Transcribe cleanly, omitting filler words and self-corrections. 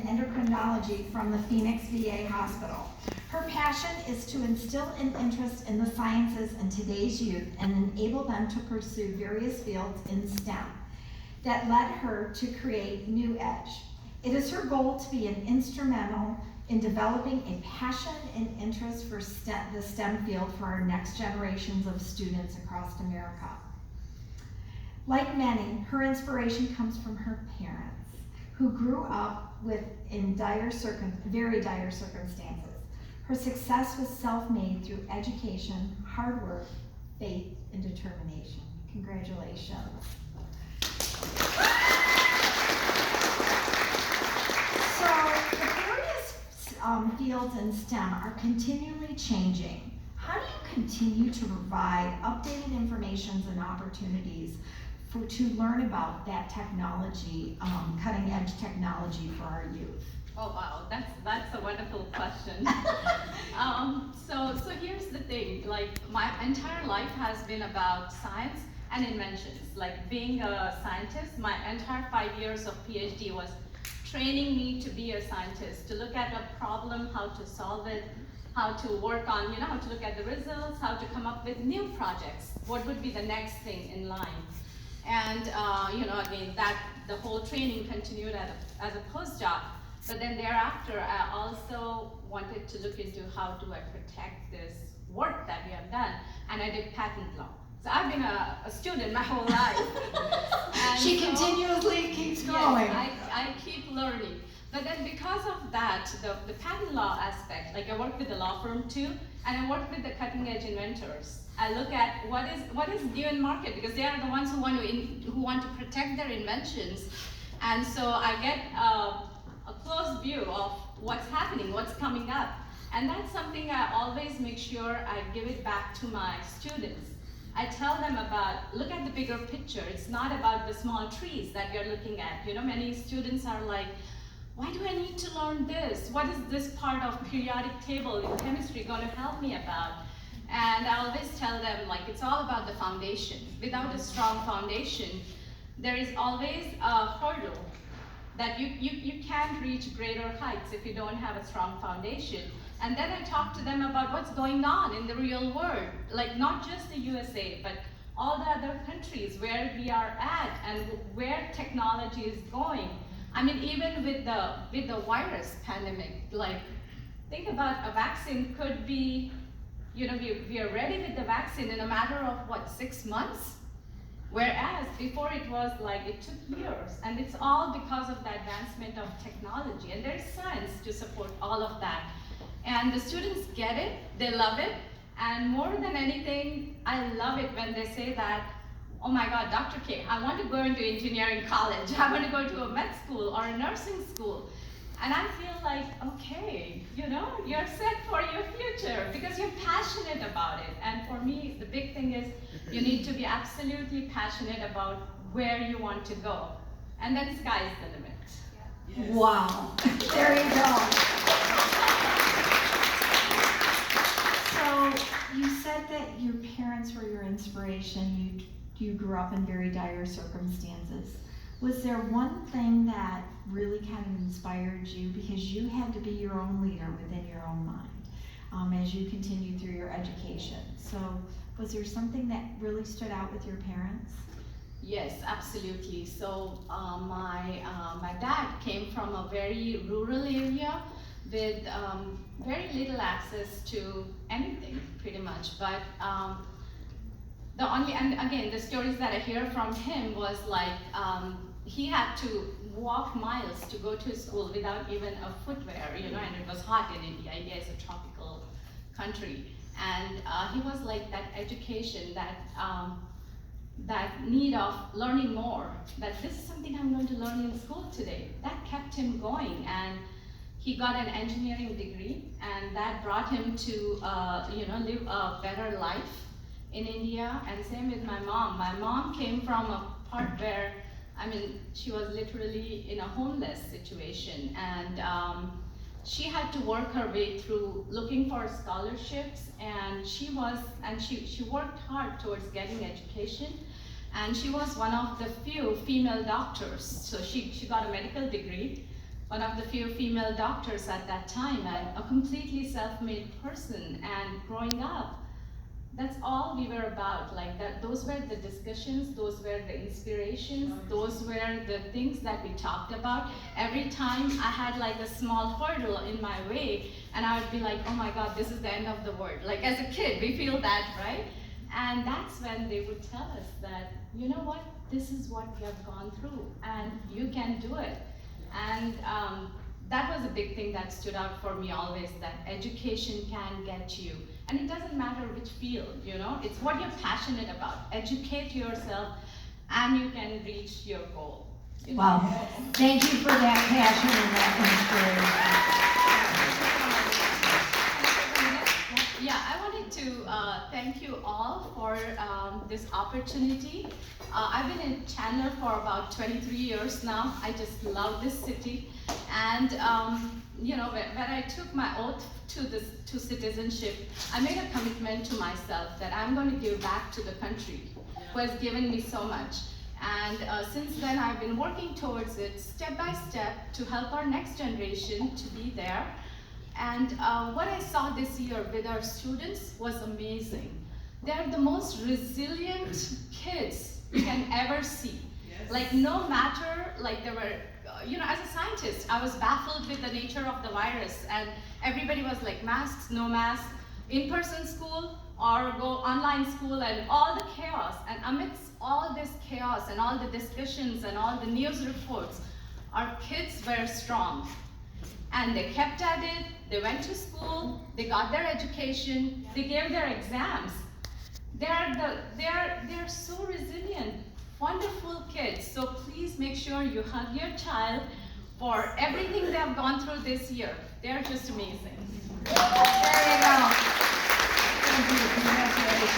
endocrinology from the Phoenix VA Hospital. Her passion is to instill an interest in the sciences in today's youth and enable them to pursue various fields in STEM that led her to create New Edge. It is her goal to be an instrumental in developing a passion and interest for the STEM field for our next generations of students across America. Like many, her inspiration comes from her parents, who grew up in very dire circumstances. Her success was self-made through education, hard work, faith, and determination. Congratulations. So the various fields in STEM are continually changing. How do you continue to provide updated information and opportunities to learn about that technology, cutting edge technology for our youth? Oh wow, that's a wonderful question. So here's the thing, like my entire life has been about science and inventions. Like being a scientist, my entire 5 years of PhD was training me to be a scientist, to look at a problem, how to solve it, how to work on, how to look at the results, how to come up with new projects, what would be the next thing in line. And again, the whole training continued as a postdoc. But then thereafter, I also wanted to look into how do I protect this work that we have done, and I did patent law. So I've been a student my whole life. She continuously keeps growing. Yes, I keep learning. But then because of that, the patent law aspect, like I work with the law firm too, and I work with the cutting edge inventors. I look at what is new in market, because they are the ones who want to protect their inventions. And so I get a close view of what's happening, what's coming up. And that's something I always make sure I give it back to my students. I tell them look at the bigger picture. It's not about the small trees that you're looking at. Many students are like, why do I need to learn this? What is this part of periodic table in chemistry going to help me about? And I always tell them, like, it's all about the foundation. Without a strong foundation, there is always a hurdle that you can't reach greater heights if you don't have a strong foundation. And then I talk to them about what's going on in the real world, like not just the USA, but all the other countries where we are at and where technology is going. I mean, even with the virus pandemic, like think about a vaccine could be, we are ready with the vaccine in a matter of 6 months? Whereas before it was like it took years, and it's all because of the advancement of technology, and there's science to support all of that. And the students get it, they love it, and more than anything, I love it when they say that, oh my God, Dr. K, I want to go into engineering college, I want to go to a med school or a nursing school. And I feel like, okay, you're set for your future because you're passionate about it. And for me, the big thing is you need to be absolutely passionate about where you want to go. And then sky's the limit. Yes. Wow, there you go. So you said that your parents were your inspiration. You grew up in very dire circumstances. Was there one thing that really kind of inspired you, because you had to be your own leader within your own mind as you continued through your education? So was there something that really stood out with your parents? Yes, absolutely. So my dad came from a very rural area with very little access to anything, pretty much. But and again, the stories that I hear from him was like, he had to walk miles to go to school without even a footwear, and it was hot in India. India is a tropical country. And he was like that education, that need of learning more, that this is something I'm going to learn in school today. That kept him going, and he got an engineering degree, and that brought him to live a better life in India. And same with my mom. My mom came from a part where, she was literally in a homeless situation, and she had to work her way through looking for scholarships, and she worked hard towards getting education, and she was one of the few female doctors. So she got a medical degree, one of the few female doctors at that time, and a completely self-made person, and growing up, that's all we were about. Like that, those were the discussions, those were the inspirations, those were the things that we talked about. Every time I had like a small hurdle in my way, and I would be like, oh my God, this is the end of the world. Like as a kid, we feel that, right? And that's when they would tell us that, you know what, this is what we have gone through, and you can do it. And that was a big thing that stood out for me always, that education can get you. And it doesn't matter which field, you know, it's what you're passionate about. Educate yourself and you can reach your goal. You know? Well, thank you for that passion and that inspiration. Yeah, I wanted to thank you all for this opportunity. I've been in Chandler for about 23 years now. I just love this city. And you know, when I took my oath to citizenship, I made a commitment to myself that I'm going to give back to the country who has given me so much. And since then, I've been working towards it step by step to help our next generation to be there. And what I saw this year with our students was amazing. They're the most resilient kids you can ever see. Yes. Like no matter, like they were, you know, as a scientist, I was baffled with the nature of the virus, and everybody was like, masks, no masks, in-person school or go online school, and all the chaos. And amidst all this chaos and all the discussions and all the news reports, our kids were strong. And they kept at it, they went to school, they got their education, they gave their exams. They're so resilient, wonderful kids. So please make sure you hug your child for everything they have gone through this year. They're just amazing. There you go. Thank you. Congratulations.